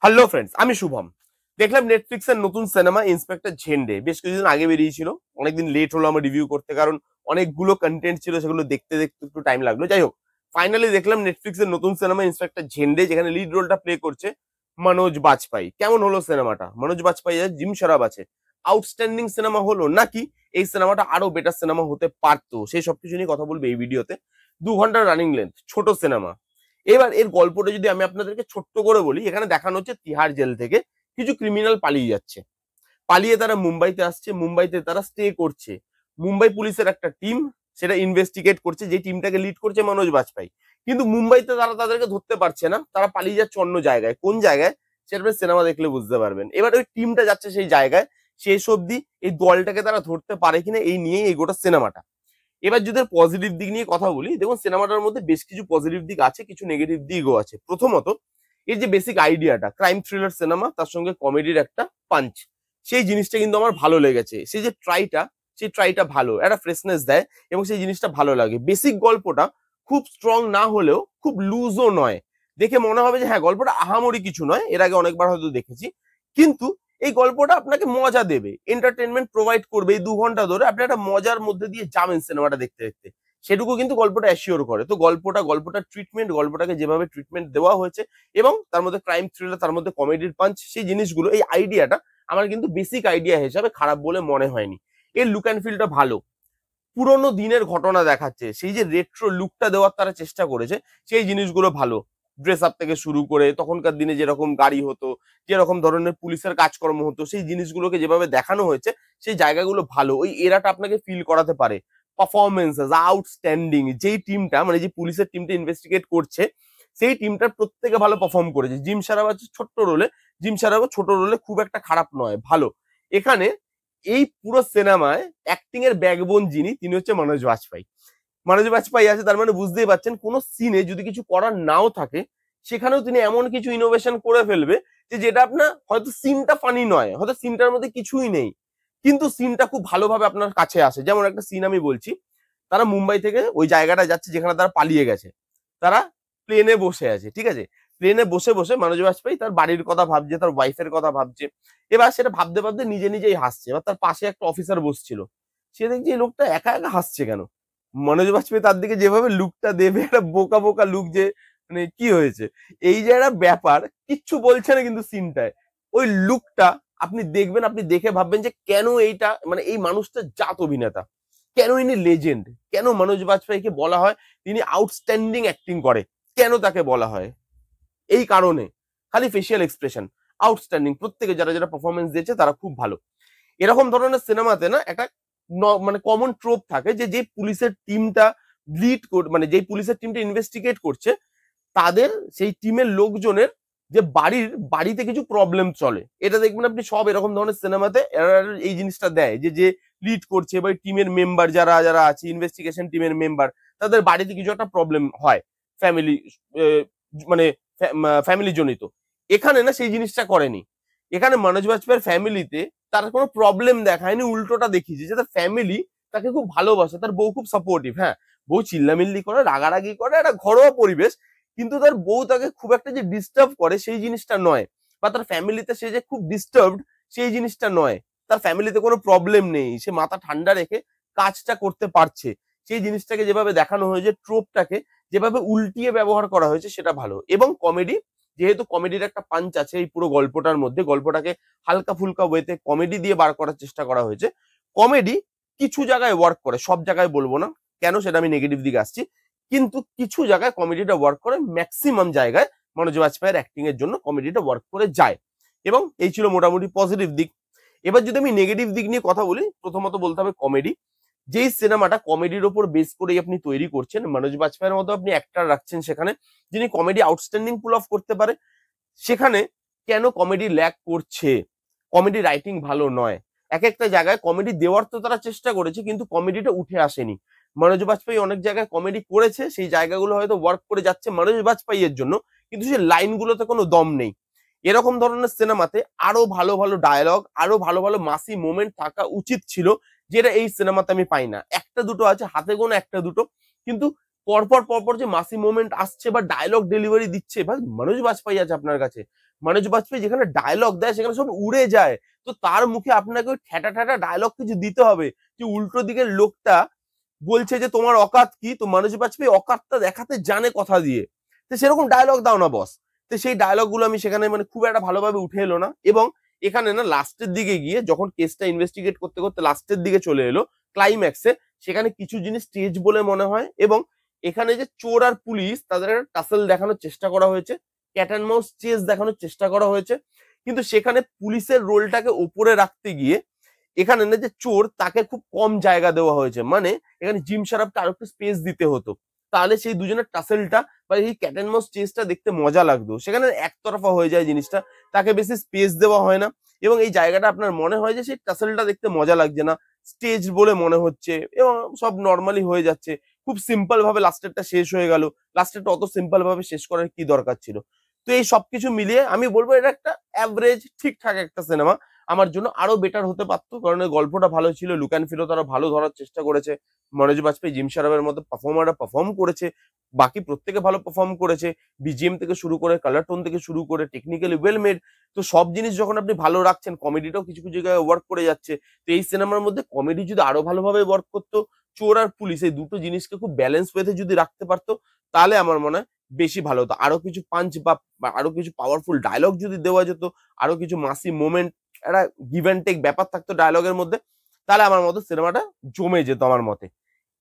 Hello friends, আমি শুভম। দেখলাম নেটফ্লিক্সের নতুন সিনেমা ইন্সপেক্টর ঝেন্ডে বেশ কিছুদিন আগে বেরিয়েছিল। অনেকদিন লেট হলো আমার রিভিউ করতে, কারণ অনেকগুলো কন্টেন্ট ছিল, সেগুলো দেখতে দেখতে একটু টাইম লাগলো। যাই হোক, ফাইনালি দেখলাম নেটফ্লিক্সের নতুন সিনেমা ইন্সপেক্টর ঝেন্ডে, যেখানে লিড রোলটা প্লে করছে মনোজ বাজপাই। কেমন হলো সিনেমাটা? মনোজ বাজপাই আর জিম সারাব আছে। আউটস্ট্যান্ডিং সিনেমা হলো, নাকি এই সিনেমাটা আরো বেটার সিনেমা হতে পারতো? সেই সবকিছু নিয়ে কথা বলবো এই ভিডিওতে। 2 ঘন্টার রানিং লেন্থ, ছোট সিনেমা। এবার এর গল্পটা যদি আমি আপনাদেরকে ছোট্ট করে বলি, এখানে দেখানো হচ্ছে তিহার জেল থেকে কিছু ক্রিমিনাল পালিয়ে যাচ্ছে। পালিয়ে তারা মুম্বাইতে আসছে, মুম্বাইতে তারা স্টে করছে। মুম্বাই পুলিশের একটা টিম সেটা ইনভেস্টিগেট করছে, যে টিমটাকে লিড করছে মনোজ বাজপাই। কিন্তু মুম্বাইতে তারা তাদেরকে ধরতে পারছে না, তারা পালিয়ে যাচ্ছে অন্য জায়গায়। কোন জায়গায় সেটা আপনি সিনেমা দেখলে বুঝতে পারবেন। এবার ওই টিমটা যাচ্ছে সেই জায়গায়, শেষ অবধি এই দলটাকে তারা ধরতে পারে কিনা এই নিয়েই এই গোটা সিনেমাটা। এবার যদি পজিটিভ দিক নিয়ে কথা বলি, দেখুন সিনেমাটার মধ্যে বেশ কিছু পজিটিভ দিক আছে, কিছু নেগেটিভ দিকও আছে। প্রথমত, এর যে বেসিক আইডিয়াটা, ক্রাইম থ্রিলার সিনেমা, তার সঙ্গে কমেডির একটা পাঞ্চ, সেই জিনিসটা কিন্তু আমার ভালো লেগেছে। সেই যে সেই ট্রাইটা ভালো, একটা ফ্রেশনেস দেয় এবং সেই জিনিসটা ভালো লাগে। বেসিক গল্পটা খুব স্ট্রং না হলেও খুব লুজও নয়। দেখে মনে হবে যে হ্যাঁ, গল্পটা আহামরি কিছু নয়, এর আগে অনেকবার হয়তো দেখেছি। কিন্তু এই গল্পটা আপনাকে মজা দেবে, এন্টারটেনমেন্ট প্রোভাইড করবে। এই 2 ঘন্টা ধরে আপনি একটা মজার মধ্যে দিয়ে যাবেন সিনেমাটা দেখতে দেখতে, সেটুকু কিন্তু গল্পটা অ্যাসিওর করে। তো গল্পটার ট্রিটমেন্ট, গল্পটাকে যেভাবে ট্রিটমেন্ট দেওয়া হয়েছে, এবং তার মধ্যে ক্রাইম থ্রিলার, তার মধ্যে কমেডির পাঞ্চ, সেই জিনিসগুলো, এই আইডিয়াটা আমার কিন্তু বেসিক আইডিয়া হিসাবে খারাপ বলে মনে হয়নি। এর লুক অ্যান্ড ফিলটা ভালো, পুরোনো দিনের ঘটনা দেখাচ্ছে, সেই যে রেট্রো লুকটা দেওয়ার তারা চেষ্টা করেছে, সেই জিনিসগুলো ভালো। ড্রেস আপ থেকে শুরু করে তখনকার দিনে যেরকম গাড়ি হতো, যেরকম ধরনের পুলিশের কাজকর্ম হতো, সেই জিনিসগুলোকে যেভাবে দেখানো হয়েছে, সেই জায়গাগুলো ভালো। ওই এরাটা আপনাকে ফিল করাতে পারে। Performances outstanding. যেই টিমটা, মানে যে পুলিশের টিমটা ইনভেস্টিগেট করছে, সেই টিমটার প্রত্যেকে ভালো পারফর্ম করেছে। জিম সারাব আছে ছোট্ট রোলে, জিম সারাবও ছোট রোলে খুব একটা খারাপ নয়, ভালো। এখানে এই পুরো সিনেমায় অ্যাক্টিং এর ব্যাকবোন যিনি, তিনি হচ্ছে মনোজ বাজপাই। মনোজ বাজপাই আছে, তার মানে বুঝতেই পারছেন কোন সিনে যদি কিছু করার নাও থাকে, সেখানেও তিনি এমন কিছু ইনোভেশন করে ফেলবে যে যেটা আপনার হয়তো সিনটা ফানি নয়, হয়তো সিনটার মধ্যে কিছুই নেই, কিন্তু সিনটা খুব ভালোভাবে আপনার কাছে আসে। যেমন একটা সিন আমি বলছি, তারা মুম্বাই থেকে ওই জায়গাটা যাচ্ছে যেখানে তারা পালিয়ে গেছে। তারা প্লেনে বসে আছে, ঠিক আছে? প্লেনে বসে বসে মনোজ বাজপাই তার বাড়ির কথা ভাবছে, তার ওয়াইফের কথা ভাবছে। এবার সেটা ভাবতে ভাবতে নিজে নিজেই হাসছে। এবার তার পাশে একটা অফিসার বসছিল, সে দেখছে এই লোকটা একা একা হাসছে কেন। মনোজ বাজপেয়ী তার দিকে যেভাবে লুকটা দেবে, একটা বোকা বোকা লুক, যে মানে কি হয়েছে, এই যে একটা ব্যাপার, কিচ্ছু বলছে না কিন্তু সিনটায়। ওই লুকটা আপনি দেখবেন, আপনি দেখে ভাববেন যে কেন এইটা, মানে এই মানুষটা জাত অভিনেতা, কেন ইনি লেজেন্ড, কেন মনোজ বাজপেয়ীকে বলা হয় তিনি আউটস্ট্যান্ডিং অ্যাক্টিং করে, কেন তাকে বলা হয় এই কারণে। খালি ফেসিয়াল এক্সপ্রেশন আউটস্ট্যান্ডিং, প্রত্যেকে যারা যারা পারফরমেন্স দিয়েছে তারা খুব ভালো। এরকম ধরনের সিনেমাতে না একটা মানে কমন ট্রোপ থাকে, যে যে পুলিশের টিমটা মানে যেই পুলিশের টিমটা ইনভেস্টিগেট করছে, তাদের সেই টিমের লোকজনের যে বাড়িতে কিছু প্রবলেম চলে, এটা দেখবেন আপনি সব এরকম ধরনের সিনেমাতে এরা এই জিনিসটা দেয়, যে যে লিড করছে বা টিমের মেম্বার যারা যারা আছে, ইনভেস্টিগেশন টিমের মেম্বার, তাদের বাড়িতে কিছু একটা প্রবলেম হয়, ফ্যামিলি, মানে ফ্যামিলি জনিত। এখানে না সেই জিনিসটা করেনি। এখানে মনোজ বাজপেয়ীর ফ্যামিলিতে তার কোনো প্রবলেম দেখায়নি, উল্টোটা দেখিয়েছে যে তার ফ্যামিলি তাকে খুব ভালোবাসে, তার বউ খুব সাপোর্টিভ। হ্যাঁ, বউ চিল্লামিল্লি করে, রাগারাগি করে, একটা ঘরোয়া পরিবেশ, কিন্তু তার বউ তাকে খুব একটা যে ডিস্টার্ব করে সেই জিনিসটা নয়, বা তার ফ্যামিলিতে সে যে খুব ডিস্টার্বড সেই জিনিসটা নয়। তার ফ্যামিলিতে কোনো প্রবলেম নেই, সে মাথা ঠান্ডা রেখে কাজটা করতে পারছে। সেই জিনিসটাকে যেভাবে দেখানো হয়েছে, ট্রোপটাকে যেভাবে উল্টিয়ে ব্যবহার করা হয়েছে, সেটা ভালো। এবং কমেডি, যেহেতু কমেডির একটা পাঞ্চ আছে এই পুরো গল্পটার মধ্যে, গল্পটাকে হালকা ফুলকা ওয়েতে কমেডি দিয়ে বার করার চেষ্টা করা হয়েছে। কমেডি কিছু জায়গায় ওয়ার্ক করে, সব জায়গায় বলবো না, কেন সেটা আমি নেগেটিভ দিকে আসছি, কিন্তু কিছু জায়গায় কমেডিটা ওয়ার্ক করে, ম্যাক্সিমাম জায়গায় মনোজ বাজপেয়ীর অ্যাক্টিং এর জন্য কমেডিটা ওয়ার্ক করে যায়। এবং এই ছিল মোটামুটি পজিটিভ দিক। এবার যদি আমি নেগেটিভ দিক নিয়ে কথা বলি, প্রথমত বলতে হবে কমেডি। যেই সিনেমাটা কমেডির ওপর বেস করেই আপনি তৈরি করছেন, মনোজ বাজপেয়ীর মতো আপনি অ্যাক্টর রাখছেন সেখানে, যিনি কমেডি আউটস্ট্যান্ডিং পুল অফ করতে পারে, সেখানে কেন কমেডি ল্যাক করছে? কমেডি রাইটিং ভালো নয়। এক একটা জায়গায় কমেডি দেওয়ার তো তারা চেষ্টা করেছে, কিন্তু কমেডিটা উঠে আসেনি। মনোজ বাজপেয়ী অনেক জায়গায় কমেডি করেছে, সেই জায়গাগুলো হয়তো ওয়ার্ক করে যাচ্ছে মনোজ বাজপেয়ী এর জন্য, কিন্তু সেই লাইনগুলোতে কোনো দম নেই। এরকম ধরনের সিনেমাতে আরো ভালো ভালো ডায়লগ, আরো ভালো ভালো মাসি মোমেন্ট থাকা উচিত ছিল, যেটা এই সিনেমাতে আমি পাই না। একটা দুটো আছে, হাতে গোনা একটা দুটো, কিন্তু পরপর পরপর যে মাসি মোমেন্ট আসছে বা ডায়লগ ডেলিভারি দিচ্ছে, ভাই মনোজ বাজপেয়ী আছে আপনার কাছে, মনোজ বাজপেয়ী যেখানে ডায়লগ দেয় সেখানে সব উড়ে যায়। তো তার মুখে আপনাকে ওই ঠ্যাটা ঠ্যাটা ডায়লগ কিছু দিতে হবে, যে উল্টো দিকের লোকটা বলছে যে তোমার অকাত কি, তো মনোজ বাজপেয়ী অকাতটা দেখাতে জানে কথা দিয়ে। তো সেরকম ডায়লগ দাও না বস। তো সেই ডায়লগ গুলো আমি সেখানে মানে খুব একটা ভালোভাবে উঠে এলো না। এবং এখানে না লাস্টের দিকে গিয়ে যখন কেসটা ইনভেস্টিগেট করতে করতে লাস্টের দিকে চলে এলো ক্লাইম্যাক্সে, সেখানে কিছু জিনিস স্টেজ বলে মনে হয়। এবং এখানে যে চোর আর পুলিশ তাদের একটা টাসেল দেখানোর চেষ্টা করা হয়েছে, ক্যাট অ্যান্ড মাউস চেস দেখানোর চেষ্টা করা হয়েছে, কিন্তু সেখানে পুলিশের রোলটাকে ওপরে রাখতে গিয়ে এখানে না যে চোর তাকে খুব কম জায়গা দেওয়া হয়েছে। মানে এখানে জিম শারাফকে আরো একটু স্পেস দিতে হতো, তাহলে সেই দুজনের টাসেলটা বা এই ক্যাট অ্যান্ড মাউস চেসটা দেখতে মজা লাগতো। সেখানে একতরফা হয়ে যায় জিনিসটা, তাকে বেশি স্পেস দেওয়া হয় না। এবং এই জায়গাটা আপনার মনে হয় যে সেই টাসেলটা দেখতে মজা লাগছে না, স্টেজ বলে মনে হচ্ছে এবং সব নর্মালি হয়ে যাচ্ছে। খুব সিম্পল ভাবে লাস্টেরটা শেষ হয়ে গেল। লাস্টেরটা অত সিম্পল ভাবে শেষ করার কি দরকার ছিল? তো এই সবকিছু মিলিয়ে আমি বলবো এটা একটা অ্যাভারেজ ঠিকঠাক একটা সিনেমা। আমার জন্য আরো বেটার হতে পারতো, কারণ এই গল্পটা ভালো ছিল, লুক অ্যান্ড ফিলও তারা ভালো ধরার চেষ্টা করেছে। মনোজ বাজপেয়ী, জিম শারাফের মতো পারফর্মাররা পারফর্ম করেছে, বাকি প্রত্যেকে ভালো পারফর্ম করেছে। বিজিএম থেকে শুরু করে, কালার টোন থেকে শুরু করে, টেকনিক্যালি ওয়েল মেড। তো সব জিনিস যখন আপনি ভালো রাখছেন, কমেডিটাও কিছু কিছু জায়গায় ওয়ার্ক করে যাচ্ছে। তো এই সিনেমার মধ্যে কমেডি যদি আরো ভালোভাবে ওয়ার্ক করতো, চোর আর পুলিশ এই দুটো জিনিসকে খুব ব্যালেন্স ওয়েতে যদি রাখতে পারতো, তাহলে আমার মনে হয় বেশি ভালো হতো। আরো কিছু পাঞ্চ বা আরো কিছু পাওয়ারফুল ডায়লগ যদি দেওয়া যেত, আরো কিছু মাসি মোমেন্ট, একটা গিভ অ্যান্ড টেক ব্যাপার থাকতো ডায়লগের মধ্যে, তাহলে আমার মতো সিনেমাটা জমে যেত আমার মতে।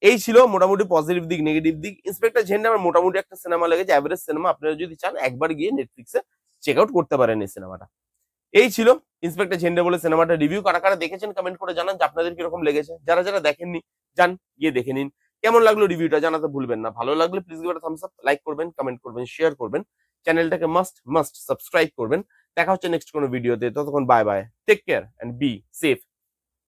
এই ছিল মোটামুটি পজিটিভ দিক, নেগেটিভ দিক। ইন্সপেক্টর ঝেন্ডে আমার মোটামুটি একটা সিনেমা লেগেছে, অ্যাভারেজ সিনেমা। আপনারা যদি চান একবার গিয়ে নেটফ্লিক্সে চেক আউট করতে পারেন এই সিনেমাটা। এই ছিল ইন্সপেক্টর ঝেন্ডে বলে সিনেমাটা রিভিউ। কারা কারা দেখেছেন কমেন্ট করে জানান যে আপনাদের কিরকম লেগেছে। যারা যারা দেখেননি যান গিয়ে দেখে নিন। কেমন লাগলো রিভিউটা জানাতে ভুলবেন না। ভালো লাগলে please give it thumbs up, like করবেন, কমেন্ট করবেন, শেয়ার করবেন, চ্যানেলটাকে মাস্ট মাস্ট সাবস্ক্রাইব করবেন। দেখা হচ্ছে নেক্সট কোনো ভিডিওতে। ততক্ষণ bye bye, take care and be safe.